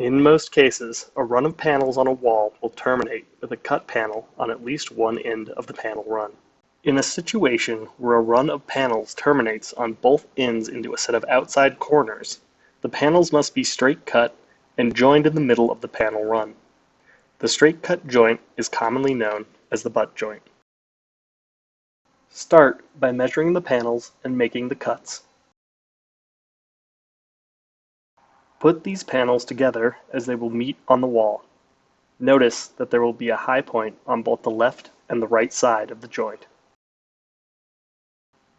In most cases, a run of panels on a wall will terminate with a cut panel on at least one end of the panel run. In a situation where a run of panels terminates on both ends into a set of outside corners, the panels must be straight cut and joined in the middle of the panel run. The straight cut joint is commonly known as the butt joint. Start by measuring the panels and making the cuts. Put these panels together as they will meet on the wall. Notice that there will be a high point on both the left and the right side of the joint.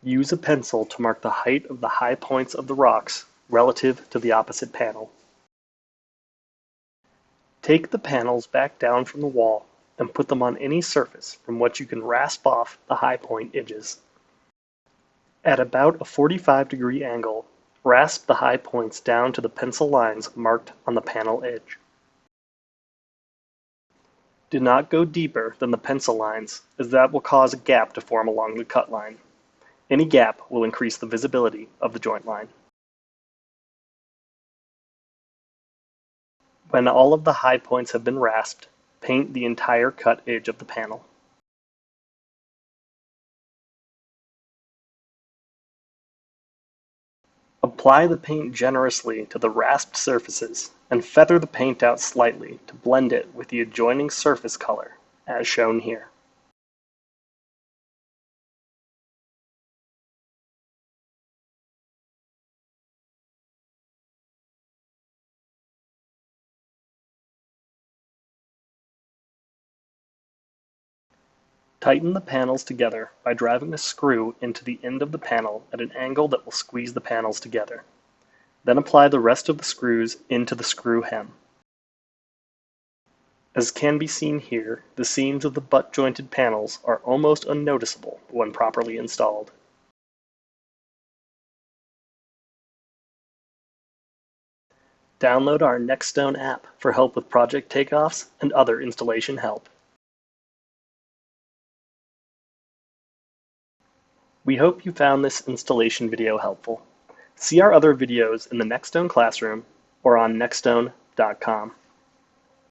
Use a pencil to mark the height of the high points of the rocks relative to the opposite panel. Take the panels back down from the wall and put them on any surface from which you can rasp off the high point edges. At about a 45-degree angle, rasp the high points down to the pencil lines marked on the panel edge. Do not go deeper than the pencil lines, as that will cause a gap to form along the cut line. Any gap will increase the visibility of the joint line. When all of the high points have been rasped, paint the entire cut edge of the panel. Apply the paint generously to the rasped surfaces and feather the paint out slightly to blend it with the adjoining surface color, as shown here. Tighten the panels together by driving a screw into the end of the panel at an angle that will squeeze the panels together. Then apply the rest of the screws into the screw hem. As can be seen here, the seams of the butt-jointed panels are almost unnoticeable when properly installed. Download our NextStone app for help with project takeoffs and other installation help. We hope you found this installation video helpful. See our other videos in the NextStone classroom or on nextstone.com.